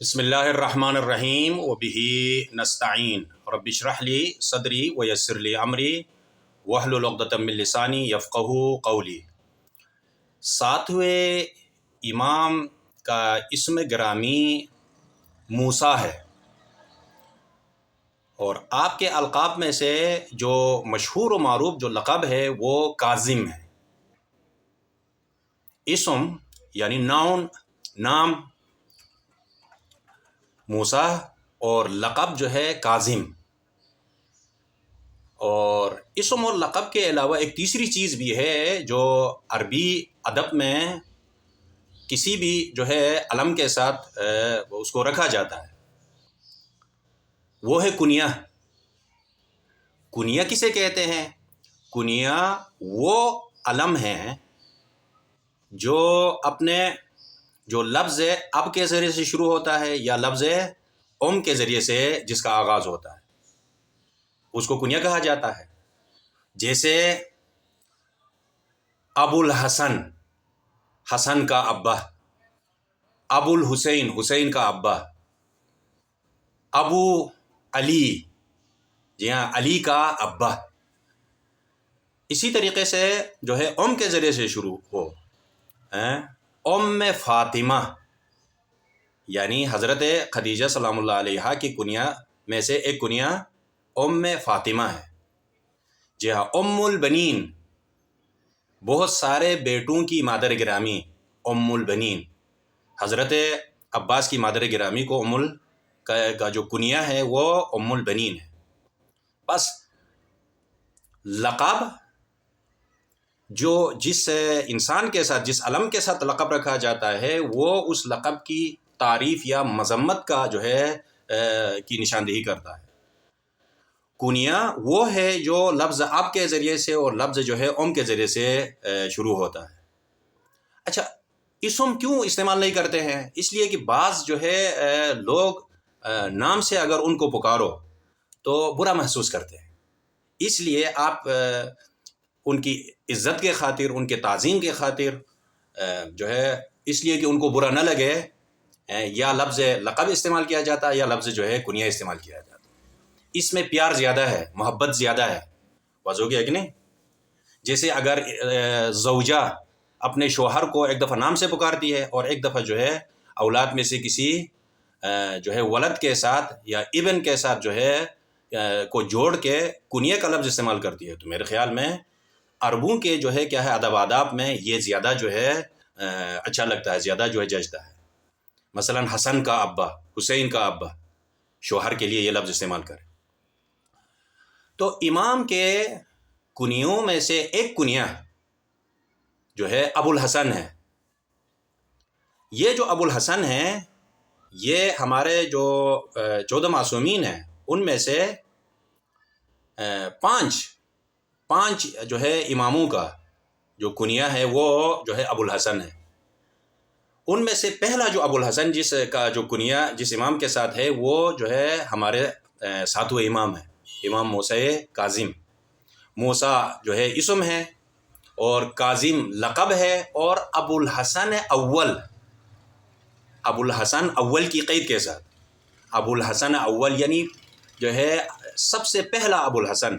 بسم اللہ الرحمن الرحیم وبہ نستعین رب اشرح لی صدری ویسر لی امری واحلل عقدۃ من لسانی یفقہوا قولی۔ ساتویں امام کا اسم گرامی موسیٰ ہے، اور آپ کے القاب میں سے جو مشہور و معروف جو لقب ہے وہ کاظم ہے۔ اسم یعنی نام موسیٰ اور لقب جو ہے کاظم۔ اور اسم اور لقب کے علاوہ ایک تیسری چیز بھی ہے جو عربی ادب میں کسی بھی جو ہے علم کے ساتھ اس کو رکھا جاتا ہے، وہ ہے کنیہ۔ کنیہ کسے کہتے ہیں؟ کنیہ وہ علم ہیں جو اپنے جو لفظ اب کے ذریعے سے شروع ہوتا ہے یا لفظ کے ذریعے سے جس کا آغاز ہوتا ہے اس کو کنیہ کہا جاتا ہے۔ جیسے ابو الحسن، حسن کا ابا، ابو الحسین، حسین کا ابا، ابو علی، جی ہاں علی کا ابا۔ اسی طریقے سے جو ہے کے ذریعے سے شروع ہو، فاطمہ یعنی حضرت خدیجہ سلام اللہ علیہا کی کنیہ میں سے ایک کنیہ فاطمہ ہے۔ جی ہاں البنین، بہت سارے بیٹوں کی مادر گرامی البنین۔ حضرت عباس کی مادر گرامی کو کا جو کنیہ ہے وہ البنین ہے۔ بس لقب جو جس انسان کے ساتھ، جس علم کے ساتھ لقب رکھا جاتا ہے وہ اس لقب کی تعریف یا مذمت کا جو ہے کی نشاندہی کرتا ہے۔ کنیہ وہ ہے جو لفظ اب کے ذریعے سے اور لفظ جو ہے کے ذریعے سے شروع ہوتا ہے۔ اچھا، اسم کیوں استعمال نہیں کرتے ہیں؟ اس لیے کہ بعض جو ہے لوگ نام سے اگر ان کو پکارو تو برا محسوس کرتے ہیں، اس لیے آپ ان کی عزت کے خاطر، ان کے تعظیم کے خاطر جو ہے اس لیے کہ ان کو برا نہ لگے یا لفظ لقب استعمال کیا جاتا ہے یا لفظ جو ہے کنیہ استعمال کیا جاتا ہے۔ اس میں پیار زیادہ ہے، محبت زیادہ ہے، واضح ہو گیا کہ نہیں؟ جیسے اگر زوجہ اپنے شوہر کو ایک دفعہ نام سے پکارتی ہے اور ایک دفعہ جو ہے اولاد میں سے کسی جو ہے ولد کے ساتھ یا ابن کے ساتھ جو ہے کو جوڑ کے کنیہ کا لفظ استعمال کرتی ہے، تو میرے خیال میں عربوں کے جو ہے کیا ہے ادب آداب میں یہ زیادہ جو ہے اچھا لگتا ہے، زیادہ جو ہے جچتا ہے۔ مثلا حسن کا ابا، حسین کا ابا، شوہر کے لیے یہ لفظ استعمال کرے۔ تو امام کے کنیوں میں سے ایک کنیہ جو ہے ابو الحسن ہے۔ یہ جو ابو الحسن ہیں یہ ہمارے جو 14 معصومین ہیں ان میں سے پانچ جو ہے اماموں کا جو کنیہ ہے وہ جو ہے ابو الحسن ہے۔ ان میں سے پہلا جو ابو الحسن جس کا جو کنیہ جس امام کے ساتھ ہے وہ جو ہے ہمارے 7ویں امام ہے، امام موسیٰ کاظم۔ موسیٰ جو ہے اسم ہے اور کاظم لقب ہے، اور ابو الحسن اول کی قید کے ساتھ، ابو الحسن اول یعنی جو ہے سب سے پہلا ابو الحسن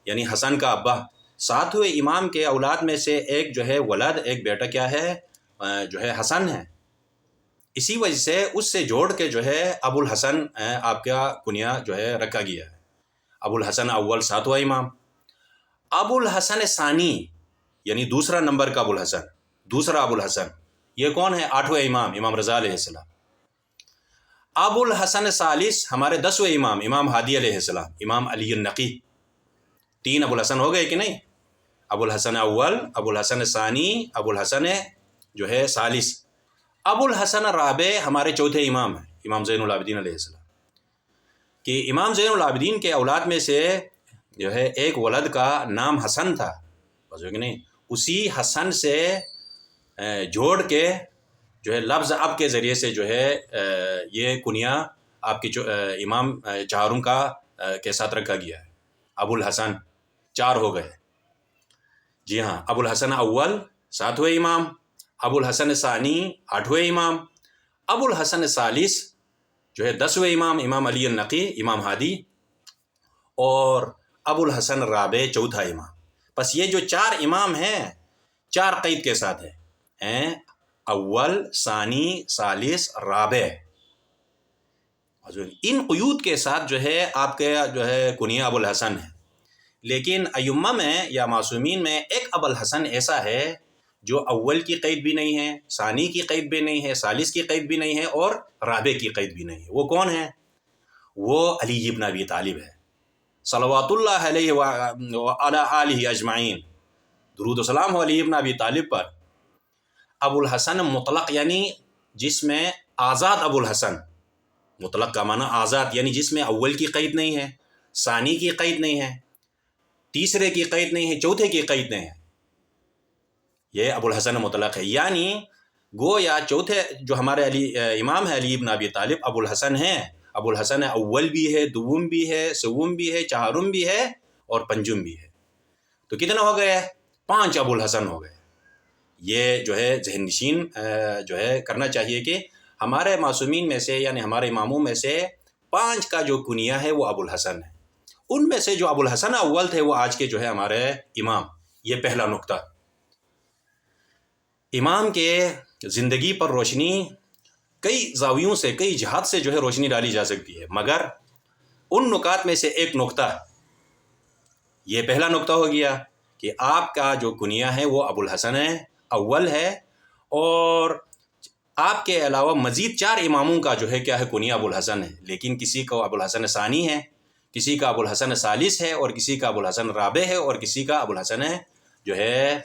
یعنی حسن کا ابا۔ 7ویں امام کے اولاد میں سے ایک جو ہے ولد، ایک بیٹا کیا ہے جو ہے حسن ہے، اسی وجہ سے اس سے جوڑ کے جو ہے ابو الحسن آپ کا کنیہ جو ہے رکھا گیا ہے۔ ابو الحسن اول 7واں امام۔ ابو الحسن ثانی یعنی دوسرا نمبر کا ابو الحسن، دوسرا ابو الحسن، یہ کون ہے؟ 8واں امام، امام رضا علیہ السلام۔ ابو الحسن ثالث ہمارے 10ویں امام، امام ہادی علیہ السلام، امام علی النقی۔ 3 ابو الحسن ہو گئے کہ نہیں؟ ابو الحسن اول، ابو الحسن ثانی، ابو الحسن جو ہے ثالث۔ ابو الحسن رابع ہمارے 4تھے امام ہیں، امام زین العابدین علیہ السلام۔ کہ امام زین العابدین کے اولاد میں سے جو ہے ایک ولد کا نام حسن تھا، کہ نہیں؟ اسی حسن سے جوڑ کے جو ہے لفظ اب کے ذریعے سے جو ہے یہ کنیہ آپ کی امام چاروں کا کے ساتھ رکھا گیا ہے۔ ابو الحسن 4 ہو گئے، جی ہاں۔ ابو الحسن اول 7ویں امام، ابو الحسن ثانی 8ویں امام، ابو الحسن ثالث جو ہے 10ویں امام امام علی النقی امام ہادی، اور ابو الحسن رابع چوتھا امام. بس یہ جو 4 امام ہیں 4 قید کے ساتھ ہیں، اول، ثانی، ثالث، رابع. ان قیود کے ساتھ جو ہے آپ کا جو ہے کنیہ ابو الحسن ہے. لیکن ائمہ میں یا معصومین میں ایک ابو الحسن ایسا ہے جو اول کی قید بھی نہیں ہے، ثانی کی قید بھی نہیں ہے، ثالث کی قید بھی نہیں ہے، اور رابع کی قید بھی نہیں ہے. وہ کون ہے؟ وہ علی ابن ابی طالب ہے، صلوات اللہ علیہ وعلی آلہ اجمعین. درود و سلام ہو علی ابن ابی طالب پر. ابو الحسن مطلق یعنی جس میں آزاد ابو الحسن، مطلق کا معنی آزاد، یعنی جس میں اول کی قید نہیں ہے، ثانی کی قید نہیں ہے، تیسرے کی قید نہیں ہے، چوتھے کی قید نہیں ہے. یہ ابو الحسن مطلق ہے. یعنی گویا چوتھے جو ہمارے امام ہے علی ابن ابی طالب ابو الحسن ہیں. ابو الحسن اول بھی ہے، دوم بھی ہے، سوم بھی ہے، چہارم بھی ہے، اور پنجم بھی ہے. تو کتنے ہو گئے؟ 5 ابو الحسن ہو گئے. یہ جو ہے ذہن نشین جو ہے کرنا چاہیے کہ ہمارے معصومین میں سے یعنی ہمارے اماموں میں سے 5 کا جو کنیہ ہے وہ ابو الحسن ہے. ان میں سے جو ابو الحسن اول تھے وہ آج کے جو ہے ہمارے امام. یہ پہلا نقطہ. امام کے زندگی پر روشنی کئی زاویوں سے، کئی جہات سے جو ہے روشنی ڈالی جا سکتی ہے، مگر ان نکات میں سے ایک نقطہ، یہ پہلا نقطہ ہو گیا کہ آپ کا جو کنیہ ہے وہ ابو الحسن ہے، اول ہے. اور آپ کے علاوہ مزید 4 اماموں کا جو ہے کیا ہے کنیہ ابو الحسن ہے، لیکن کسی کا ابو الحسن ثانی ہے، کسی کا ابو الحسن ثالث ہے، اور کسی کا ابو الحسن رابع ہے، اور کسی کا ابو الحسن جو ہے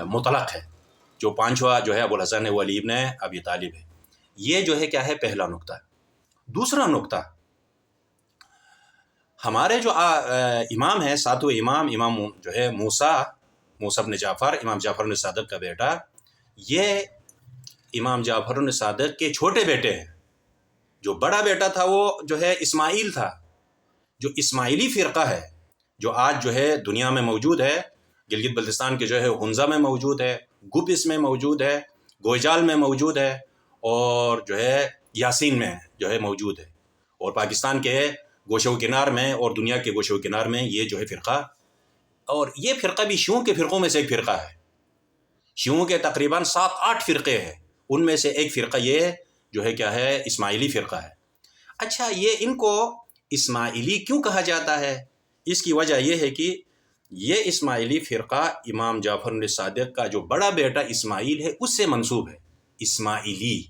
مطلق ہے. جو 5واں جو ہے ابو الحسن ہے وہ علی ابن ابی طالب ہے. یہ جو ہے کیا ہے پہلا نقطہ. دوسرا نقطہ، ہمارے جو امام ہے 7ویں امام جو ہے موسیٰ بن جعفر، امام جعفر بن صادق کا بیٹا. یہ امام جعفر بن صادق کے چھوٹے بیٹے ہیں. جو بڑا بیٹا تھا وہ جو ہے اسماعیل تھا. جو اسماعیلی فرقہ ہے جو آج جو ہے دنیا میں موجود ہے، گلگت بلتستان کے جو ہے ہنزہ میں موجود ہے، گپس میں موجود ہے، گوجال میں موجود ہے، اور جو ہے یاسین میں جو ہے موجود ہے، اور پاکستان کے گوشہ و کنار میں اور دنیا کے گوشہ و کنار میں یہ جو ہے فرقہ، اور یہ فرقہ بھی شیعوں کے فرقوں میں سے ایک فرقہ ہے. شیعوں کے تقریباً 7-8 فرقے ہیں، ان میں سے ایک فرقہ یہ جو ہے کیا ہے اسماعیلی فرقہ ہے. اچھا، یہ ان کو اسماعیلی کیوں کہا جاتا ہے؟ اس کی وجہ یہ ہے کہ یہ اسماعیلی فرقہ امام جعفر بن صادق کا جو بڑا بیٹا اسماعیل ہے اس سے منسوب ہے. اسماعیلی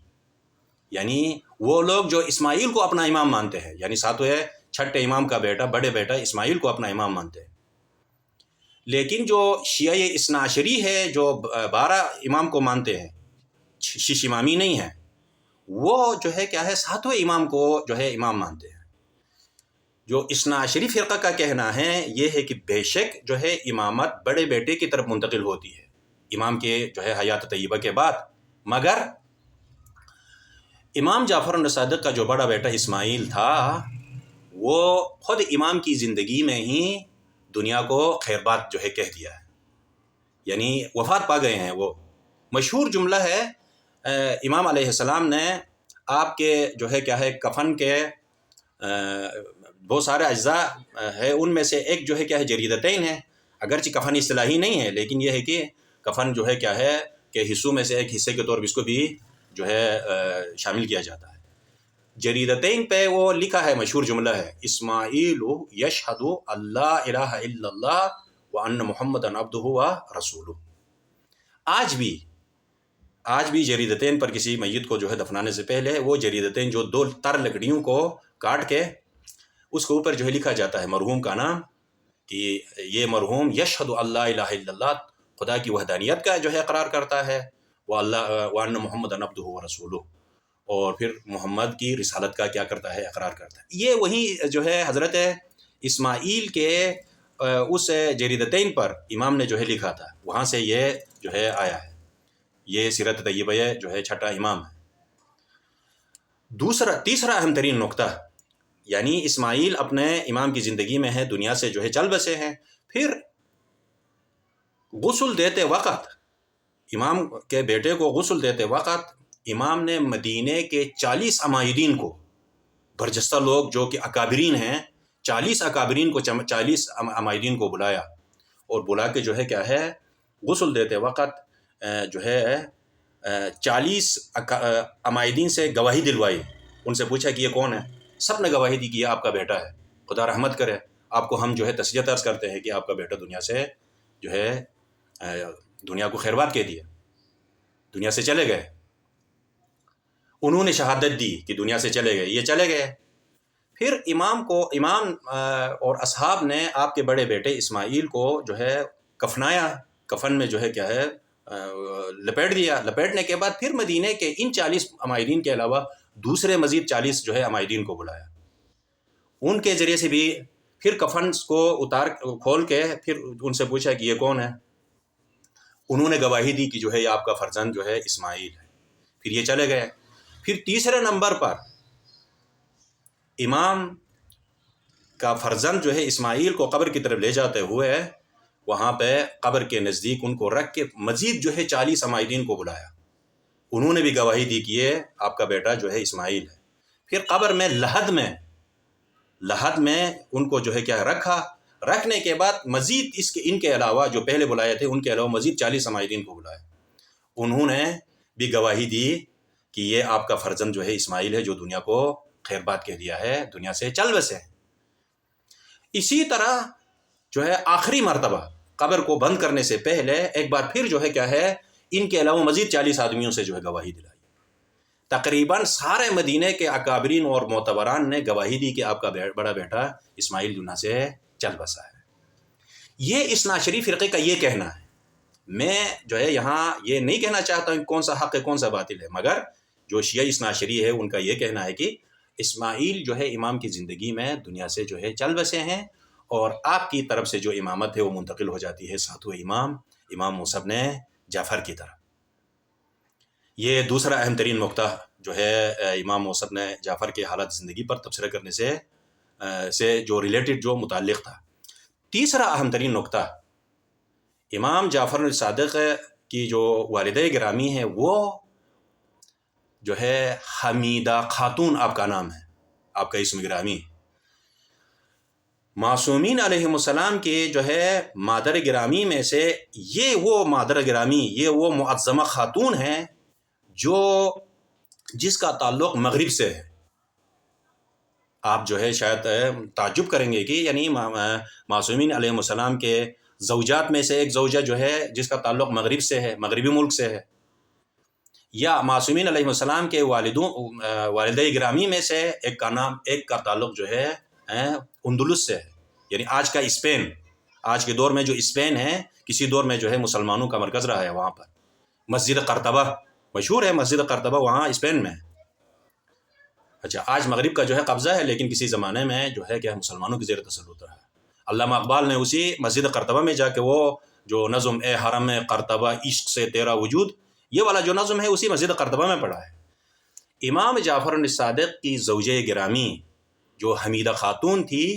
یعنی وہ لوگ جو اسماعیل کو اپنا امام مانتے ہیں، یعنی 7ویں امام کا بیٹا، بڑے بیٹا اسماعیل کو اپنا امام مانتے ہیں. لیکن جو شیعہ اثنا عشری ہے جو 12 امام کو مانتے ہیں، 6 امامی نہیں ہیں، وہ جو ہے کیا ہے 7ویں امام کو جو ہے امام مانتے ہیں. جو اثنا عشری فرقہ کا کہنا ہے یہ ہے کہ بے شک جو ہے امامت بڑے بیٹے کی طرف منتقل ہوتی ہے امام کے جو ہے حیات طیبہ کے بعد، مگر امام جعفر بن صادق کا جو بڑا بیٹا اسماعیل تھا وہ خود امام کی زندگی میں ہی دنیا کو خیر بات جو ہے کہہ دیا ہے، یعنی وفات پا گئے ہیں. وہ مشہور جملہ ہے، امام علیہ السلام نے آپ کے جو ہے کیا ہے کفن کے بہت سارے اجزاء ہے، ان میں سے ایک جو ہے کیا ہے جریدتین ہے. اگرچہ کفن اصطلاحی نہیں ہے، لیکن یہ ہے کہ کفن جو ہے کیا ہے کہ حصوں میں سے ایک حصے کے طور پر اس کو بھی جو ہے شامل کیا جاتا ہے. جریدتین پہ وہ لکھا ہے، مشہور جملہ ہے، اسماعیل یشہد اللہ الہ الا اللہ وان محمد عبدہ و رسولہ. آج بھی جریدتین پر کسی میت کو جو ہے دفنانے سے پہلے وہ جریدتین جو 2 تر لکڑیوں کو کاٹ کے اس کے اوپر جو ہے لکھا جاتا ہے مرحوم کا نام، کہ یہ مرحوم یشہد اللہ الہ الا اللہ، خدا کی وحدانیت کا جو ہے اقرار کرتا ہے، وان محمد عبدہ و رسولہ، اور پھر محمد کی رسالت کا کیا کرتا ہے اقرار کرتا ہے. یہ وہی جو ہے حضرت اسماعیل کے اس جریدتین پر امام نے جو ہے لکھا تھا، وہاں سے یہ جو ہے آیا ہے. یہ سیرت طیبہ جو ہے 6واں امام ہے. تیسرا اہم ترین نقطہ، یعنی اسماعیل اپنے امام کی زندگی میں ہے، دنیا سے جو ہے چل بسے ہیں. پھر غسل دیتے وقت، امام کے بیٹے کو غسل دیتے وقت امام نے مدینے کے 40 عمائدین کو برجستہ لوگ جو کہ اکابرین ہیں، 40 اکابرین کو 40 عمائدین کو بلایا، اور بلا کے جو ہے کیا ہے غسل دیتے وقت جو ہے 40 عمائدین سے گواہی دلوائی، ان سے پوچھا کہ یہ کون ہے؟ سب نے گواہی دی کہ یہ آپ کا بیٹا ہے، خدا رحمت کرے آپ کو، ہم جو ہے تسلیت عرض کرتے ہیں کہ آپ کا بیٹا دنیا سے جو ہے دنیا کو خیر بات کہہ دیا، دنیا سے چلے گئے۔ انہوں نے شہادت دی کہ دنیا سے چلے گئے، یہ چلے گئے۔ پھر امام اور اصحاب نے آپ کے بڑے بیٹے اسماعیل کو جو ہے کفنایا، کفن میں جو ہے کیا ہے لپیٹ دیا۔ لپیٹنے کے بعد پھر مدینے کے ان 40 عمائدین کے علاوہ دوسرے مزید 40 جو ہے عمائدین کو بلایا، ان کے ذریعے سے بھی پھر کفن کو کھول کے پھر ان سے پوچھا کہ یہ کون ہے؟ انہوں نے گواہی دی کہ جو ہے یہ آپ کا فرزند جو ہے اسماعیل ہے۔ پھر یہ چلے گئے۔ پھر تیسرے نمبر پر امام کا فرزند جو ہے اسماعیل کو قبر کی طرف لے جاتے ہوئے وہاں پہ قبر کے نزدیک ان کو رکھ کے مزید جو ہے 40 عمائدین کو بلایا، انہوں نے بھی گواہی دی کہ یہ آپ کا بیٹا جو ہے اسماعیل ہے۔ پھر قبر میں لحد میں ان کو جو ہے کیا رکھا، رکھنے کے بعد مزید ان کے علاوہ جو پہلے بلائے تھے ان کے علاوہ مزید 40 عمائدین کو بلایا، انہوں نے بھی گواہی دی کہ یہ آپ کا فرزند جو ہے اسماعیل ہے جو دنیا کو خیر بات کہہ دیا ہے، دنیا سے چل بسے۔ اسی طرح جو ہے آخری مرتبہ قبر کو بند کرنے سے پہلے ایک بار پھر جو ہے کیا ہے ان کے علاوہ مزید 40 آدمیوں سے جو ہے گواہی دلائی۔ تقریباً سارے مدینے کے اکابرین اور معتبران نے گواہی دی کہ آپ کا بڑا بیٹا اسماعیل دنیا سے چل بسا ہے۔ یہ اثنا عشری فرقے کا یہ کہنا ہے۔ میں جو ہے یہاں یہ نہیں کہنا چاہتا ہوں کون سا حق ہے کون سا باطل ہے، مگر جو شیعہ اثنا عشری ہے ان کا یہ کہنا ہے کہ اسماعیل جو ہے امام کی زندگی میں دنیا سے جو ہے چل بسے ہیں، اور آپ کی طرف سے جو امامت ہے وہ منتقل ہو جاتی ہے ساتویں امام موسیٰ بن جعفر کی طرف۔ یہ دوسرا اہم ترین نقطہ جو ہے امام موسیٰ بن جعفر کے حالات زندگی پر تبصرہ کرنے سے جو ریلیٹڈ جو متعلق تھا۔ تیسرا اہم ترین نقطہ، امام جعفر الصادق کی جو والدہ گرامی ہے وہ جو ہے حمیدہ خاتون آپ کا نام ہے، آپ کا اسم گرامی۔ معصومین علیہم السلام کے جو ہے مادر گرامی میں سے یہ وہ مادر گرامی، یہ وہ معظمہ خاتون ہیں جس کا تعلق مغرب سے ہے۔ آپ جو ہے شاید تعجب کریں گے کہ یعنی معصومین علیہم السلام کے زوجات میں سے ایک زوجہ جو ہے جس کا تعلق مغرب سے ہے، مغربی ملک سے ہے، یا معصومین علیہ السلام کے والدہ گرامی میں سے ایک کا تعلق جو ہے اندلس سے ہے، یعنی آج کا اسپین، آج کے دور میں جو اسپین ہے، کسی دور میں جو ہے مسلمانوں کا مرکز رہا ہے، وہاں پر مسجد قرطبہ مشہور ہے، مسجد قرطبہ وہاں اسپین میں ہے۔ اچھا، آج مغرب کا جو ہے قبضہ ہے، لیکن کسی زمانے میں جو ہے کہ مسلمانوں کی زیر تسلط رہا ہے۔ علامہ اقبال نے اسی مسجد قرطبہ میں جا کے وہ جو نظم اے حرم قرطبہ عشق سے تیرا وجود، یہ والا جو نظم ہے اسی مسجد قرطبہ میں پڑھا ہے۔ امام جعفر الصادق کی زوجہ گرامی جو حمیدہ خاتون تھی،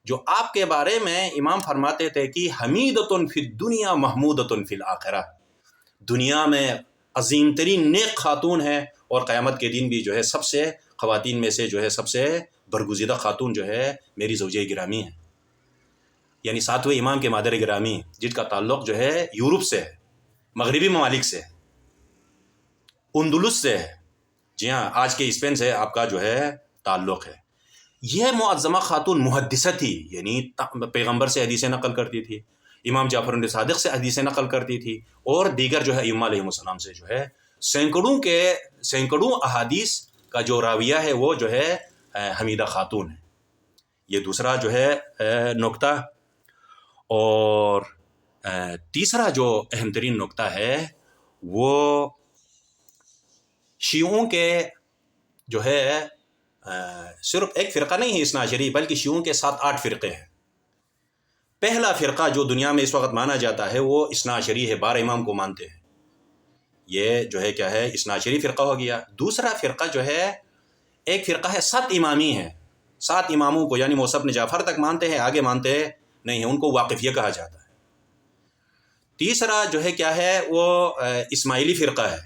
جو آپ کے بارے میں امام فرماتے تھے کہ حمیدۃ فی الدنیا محمودۃ فی الآخرہ، دنیا میں عظیم ترین نیک خاتون ہے، اور قیامت کے دن بھی جو ہے سب سے خواتین میں سے جو ہے سب سے برگزیدہ خاتون جو ہے میری زوجہ گرامی ہے، یعنی ساتویں امام کے مادر گرامی جن کا تعلق جو ہے یورپ سے ہے، مغربی ممالک سے ہے، اندلس سے ہے، جی ہاں آج کے اسپین سے آپ کا جو ہے تعلق ہے۔ یہ معظمہ خاتون محدثہ تھی، یعنی پیغمبر سے حدیثیں نقل کرتی تھی، امام جعفر الصادق سے حدیثیں نقل کرتی تھی، اور دیگر جو ہے ائمہ علیہم السلام سے جو ہے سینکڑوں احادیث کا جو راویہ ہے وہ جو ہے حمیدہ خاتون ہے۔ یہ دوسرا جو ہے نقطہ۔ اور تیسرا جو اہم ترین نقطہ ہے وہ شیعوں کے جو ہے صرف ایک فرقہ نہیں ہے اثنا عشری، بلکہ شیعوں کے 7-8 فرقے ہیں۔ پہلا فرقہ جو دنیا میں اس وقت مانا جاتا ہے وہ اثنا عشری ہے، 12 امام کو مانتے ہیں، یہ جو ہے کیا ہے اثنا عشری فرقہ ہو گیا۔ دوسرا فرقہ جو ہے ایک فرقہ ہے 7 امامی ہے، 7 اماموں کو یعنی موسیٰ بن جعفر تک مانتے ہیں، آگے مانتے نہیں ہیں، ان کو واقفیہ کہا جاتا ہے۔ تیسرا جو ہے کیا ہے وہ اسماعیلی فرقہ ہے،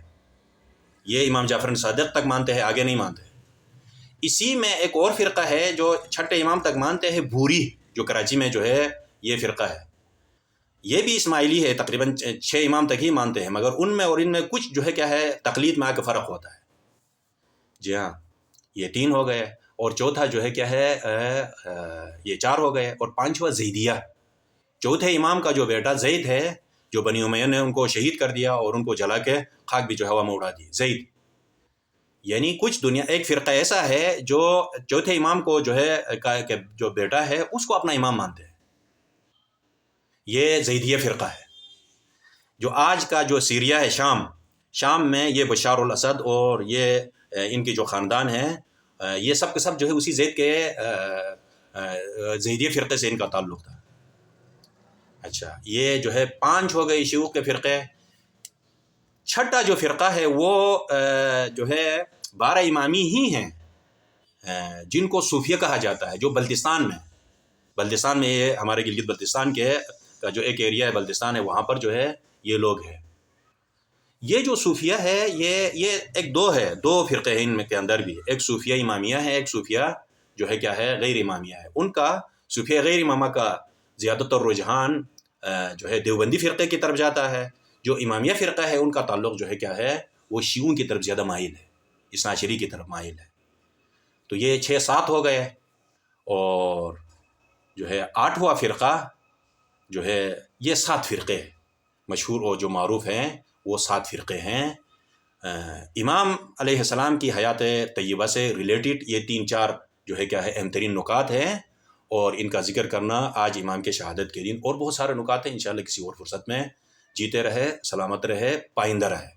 یہ امام جعفر صادق تک مانتے ہیں، آگے نہیں مانتے۔ اسی میں ایک اور فرقہ ہے جو چھٹے امام تک مانتے ہیں، بھوری، جو کراچی میں جو ہے یہ فرقہ ہے، یہ بھی اسماعیلی ہے، تقریباً 6 امام تک ہی مانتے ہیں، مگر ان میں اور ان میں کچھ جو ہے کیا ہے تقلید میں آ کے فرق ہوتا ہے۔ جی ہاں، یہ 3 ہو گئے، اور چوتھا جو ہے کیا ہے یہ 4 ہو گئے، اور 5واں زیدیہ، چوتھے امام کا جو بیٹا زید ہے، جو بنی امیہ نے ان کو شہید کر دیا اور ان کو جلا کے خاک بھی جو ہوا میں اڑا دی، زید، یعنی کچھ دنیا ایک فرقہ ایسا ہے جو چوتھے امام کو جو ہے کہ جو بیٹا ہے اس کو اپنا امام مانتے ہیں، یہ زیدیہ فرقہ ہے۔ جو آج کا جو سیریا ہے، شام میں یہ بشار الاسد اور یہ ان کے جو خاندان ہیں، یہ سب کے سب جو ہے اسی زید کے زیدیہ فرقے سے ان کا تعلق تھا۔ اچھا، یہ جو ہے 5 ہو گئے شیوخ کے فرقے۔ چھٹا جو فرقہ ہے وہ جو ہے 12 امامی ہی ہیں، جن کو صوفیہ کہا جاتا ہے، جو بلتستان میں یہ ہمارے گلگت بلتستان کے کا جو ایک ایریا ہے بلتستان ہے، وہاں پر جو ہے یہ لوگ ہیں۔ یہ جو صوفیہ ہے یہ ایک دو فرقے ہیں ان میں کے اندر بھی، ایک صوفیہ امامیہ ہے، ایک صوفیہ جو ہے کیا ہے غیر امامیہ ہے۔ ان کا صوفیہ غیر امامہ کا زیادہ تر رجحان جو ہے دیوبندی فرقے کی طرف جاتا ہے، جو امامیہ فرقہ ہے ان کا تعلق جو ہے کیا ہے وہ شیعوں کی طرف زیادہ مائل ہے، اثنا عشری کی طرف مائل ہے۔ تو یہ 6-7 ہو گئے، اور جو ہے 8واں فرقہ جو ہے یہ 7 فرقے مشہور اور جو معروف ہیں وہ 7 فرقے ہیں۔ امام علیہ السلام کی حیات طیبہ سے ریلیٹڈ یہ 3-4 جو ہے کیا ہے اہم ترین نکات ہیں، اور ان کا ذکر کرنا آج امام کے شہادت کے دن، اور بہت سارے نکات ہیں، انشاءاللہ کسی اور فرصت میں۔ جیتے رہے، سلامت رہے، پائندہ رہے۔